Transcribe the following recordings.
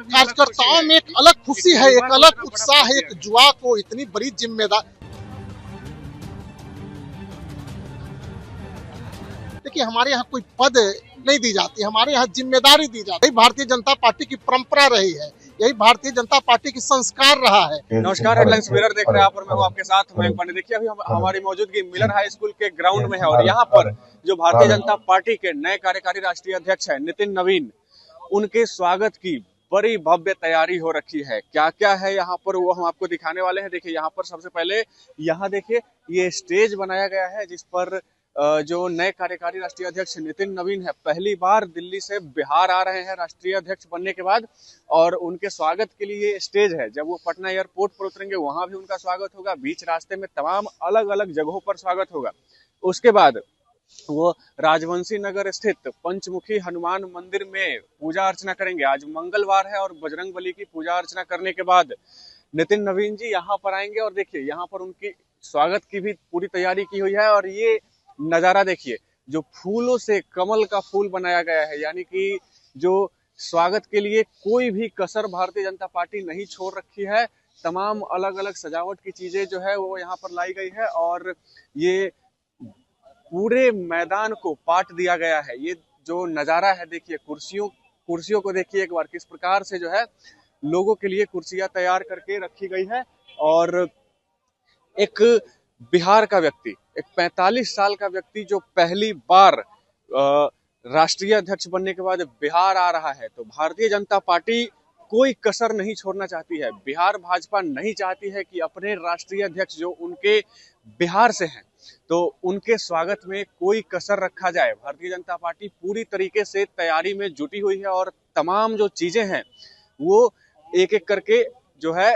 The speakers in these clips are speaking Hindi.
कार्यकर्ताओं में एक अलग खुशी है, एक अलग उत्साह है। एक युवा को इतनी बड़ी जिम्मेदारी, देखिए हमारे यहाँ कोई पद नहीं दी जाती, हमारे यहाँ जिम्मेदारी दी जाती है। यही भारतीय जनता पार्टी की परंपरा रही है, यही भारतीय जनता पार्टी की संस्कार रहा है। नमस्कार, हेडलाइंस मिरर देख रहे हैं आप और मैं हूं आपके साथ मयंक पांडे। देखिए अभी हमारी मौजूदगी मिलर हाई स्कूल के ग्राउंड में है और यहाँ पर जो भारतीय जनता पार्टी के नए कार्यकारी राष्ट्रीय अध्यक्ष है नितिन नवीन, उनके स्वागत की बड़ी भव्य तैयारी हो रखी है। क्या क्या है यहाँ पर वो हम आपको दिखाने वाले हैं। देखिए यहाँ पर सबसे पहले यहाँ देखिए ये स्टेज बनाया गया है जिस पर जो नए कार्यकारी राष्ट्रीय अध्यक्ष नितिन नवीन है, पहली बार दिल्ली से बिहार आ रहे हैं राष्ट्रीय अध्यक्ष बनने के बाद, और उनके स्वागत के लिए स्टेज है। जब वो पटना एयरपोर्ट पर उतरेंगे वहां भी उनका स्वागत होगा, बीच रास्ते में तमाम अलग अलग जगहों पर स्वागत होगा। उसके बाद वो राजवंशी नगर स्थित पंचमुखी हनुमान मंदिर में पूजा अर्चना करेंगे। आज मंगलवार है और बजरंगबली की पूजा अर्चना करने के बाद नितिन नवीन जी यहाँ पर आएंगे और देखिए यहाँ पर उनकी स्वागत की भी पूरी तैयारी की हुई है। और ये नजारा देखिए, जो फूलों से कमल का फूल बनाया गया है, यानी कि जो स्वागत के लिए कोई भी कसर भारतीय जनता पार्टी नहीं छोड़ रखी है। तमाम अलग अलग सजावट की चीजें जो है वो यहाँ पर लाई गई है और ये पूरे मैदान को पाट दिया गया है। ये जो नजारा है देखिए, कुर्सियों को देखिए एक बार किस प्रकार से जो है लोगों के लिए कुर्सियां तैयार करके रखी गई है। और एक बिहार का व्यक्ति, एक 45 साल का व्यक्ति जो पहली बार राष्ट्रीय अध्यक्ष बनने के बाद बिहार आ रहा है, तो भारतीय जनता पार्टी कोई कसर नहीं छोड़ना चाहती है। बिहार भाजपा नहीं चाहती है कि अपने राष्ट्रीय अध्यक्ष जो उनके बिहार से हैं, तो उनके स्वागत में कोई कसर रखा जाए। भारतीय जनता पार्टी पूरी तरीके से तैयारी में जुटी हुई है और तमाम जो चीजें हैं वो एक एक करके जो है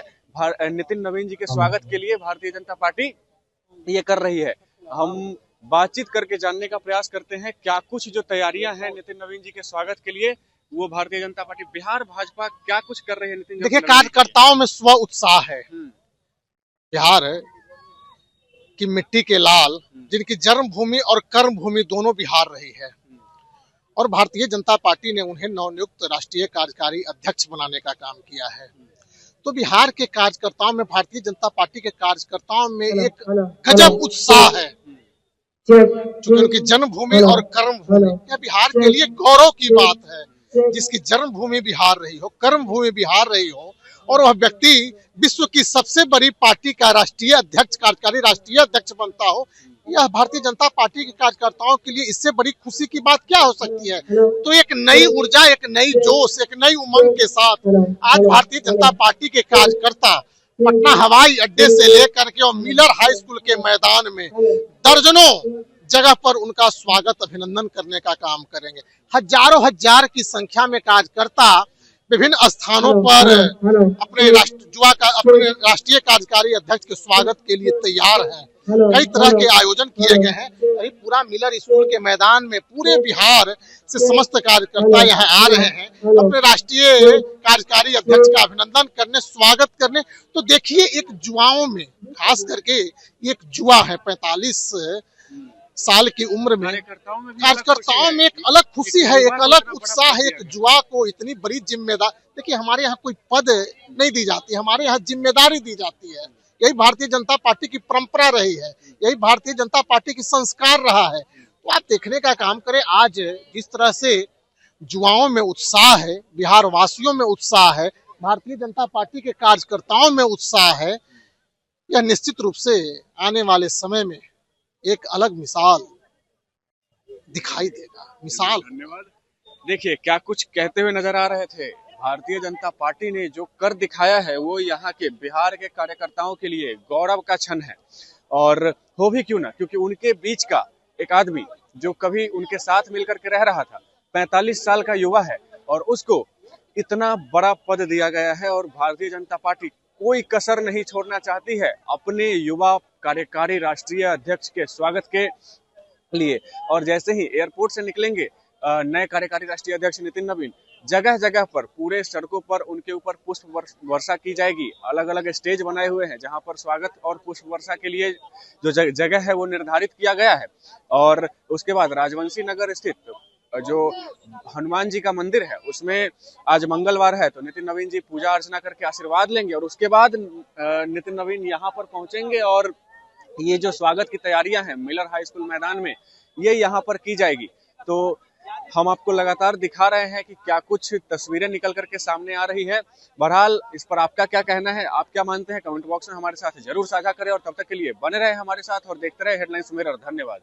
नितिन नवीन जी के स्वागत के लिए भारतीय जनता पार्टी ये कर रही है। हम बातचीत करके जानने का प्रयास करते हैं क्या कुछ जो तैयारियां हैं नितिन नवीन जी के स्वागत के लिए, वो भारतीय जनता पार्टी बिहार भाजपा क्या कुछ कर रही है। नितिन, देखिए कार्यकर्ताओं में स्व उत्साह है। बिहार की मिट्टी के लाल, जिनकी जन्मभूमि और कर्मभूमि दोनों बिहार रही है, और भारतीय जनता पार्टी ने उन्हें नवनियुक्त राष्ट्रीय कार्यकारी अध्यक्ष बनाने का काम किया है। तो बिहार के कार्यकर्ताओं में, भारतीय जनता पार्टी के कार्यकर्ताओं में एक गजब उत्साह है, क्योंकि उनकी जन्मभूमि और कर्मभूमि, यह बिहार के लिए गौरव की बात है। जिसकी जन्मभूमि बिहार रही हो, कर्मभूमि बिहार रही हो, और वह व्यक्ति विश्व की सबसे बड़ी पार्टी का राष्ट्रीय अध्यक्ष, कार्यकारी राष्ट्रीय अध्यक्ष बनता हो, यह भारतीय जनता पार्टी के कार्यकर्ताओं के लिए इससे बड़ी खुशी की बात क्या हो सकती है। तो एक नई ऊर्जा, एक नई जोश, एक नई उमंग के साथ आज भारतीय जनता पार्टी के कार्यकर्ता पटना हवाई अड्डे से लेकर के और मिलर हाई स्कूल के मैदान में दर्जनों जगह पर उनका स्वागत, अभिनंदन करने का काम करेंगे। हजारों हजार की संख्या में कार्यकर्ता विभिन्न स्थानों पर अपने राष्ट्रीय कार्यकारी अध्यक्ष के स्वागत के लिए तैयार हैं। कई तरह के आयोजन किए गए हैं। अभी पूरा मिलर स्कूल के मैदान में पूरे बिहार से समस्त कार्यकर्ता यहाँ आ रहे हैं अपने राष्ट्रीय कार्यकारी अध्यक्ष का अभिनंदन करने, स्वागत करने। तो देखिए एक युवाओं में, खास करके एक युवा है 45 साल की उम्र में, कार्यकर्ताओं में एक अलग खुशी है, एक अलग उत्साह है। एक युवा को इतनी बड़ी जिम्मेदारी, देखिए हमारे यहाँ कोई पद नहीं दी जाती, हमारे यहाँ जिम्मेदारी दी जाती है। यही भारतीय जनता पार्टी की परंपरा रही है, यही भारतीय जनता पार्टी की संस्कार रहा है। तो आप देखने का काम करें, आज जिस तरह से युवाओं में उत्साह है, बिहार वासियों में उत्साह है, भारतीय जनता पार्टी के कार्यकर्ताओं में उत्साह है, यह निश्चित रूप से आने वाले समय में एक अलग मिसाल दिखाई देगा। मिसाल। धन्यवाद। देखिए क्या कुछ कहते हुए नजर आ रहे थे। भारतीय जनता पार्टी ने जो कर दिखाया है वो यहाँ के बिहार के कार्यकर्ताओं के लिए गौरव का क्षण है। और हो भी क्यों ना, क्योंकि उनके बीच का एक आदमी जो कभी उनके साथ मिलकर के रह रहा था, 45 साल का युवा है, और उसको इतना बड़ा पद दिया गया है। और भारतीय जनता पार्टी कोई कसर नहीं छोड़ना चाहती है अपने युवा कार्यकारी राष्ट्रीय अध्यक्ष के स्वागत के लिए। और जैसे ही एयरपोर्ट से निकलेंगे नए कार्यकारी राष्ट्रीय अध्यक्ष नितिन नवीन, जगह जगह पर पूरे सड़कों पर उनके ऊपर पुष्प वर्षा की जाएगी। अलग अलग स्टेज बनाए हुए हैं जहां पर स्वागत और पुष्प वर्षा के लिए जो जगह है वो निर्धारित किया गया है। और उसके बाद राजवंशी नगर स्थित जो हनुमान जी का मंदिर है उसमें आज मंगलवार है तो नितिन नवीन जी पूजा अर्चना करके आशीर्वाद लेंगे और उसके बाद नितिन नवीन यहाँ पर पहुंचेंगे और ये जो स्वागत की तैयारियां हैं मिलर हाई स्कूल मैदान में ये यहाँ पर की जाएगी। तो हम आपको लगातार दिखा रहे हैं कि क्या कुछ तस्वीरें निकल करके सामने आ रही है। बहरहाल इस पर आपका क्या कहना है, आप क्या मानते हैं, कमेंट बॉक्स में हमारे साथ जरूर साझा करें और तब तक के लिए बने रहे हमारे साथ और देखते रहे हेडलाइंस मिरर। धन्यवाद।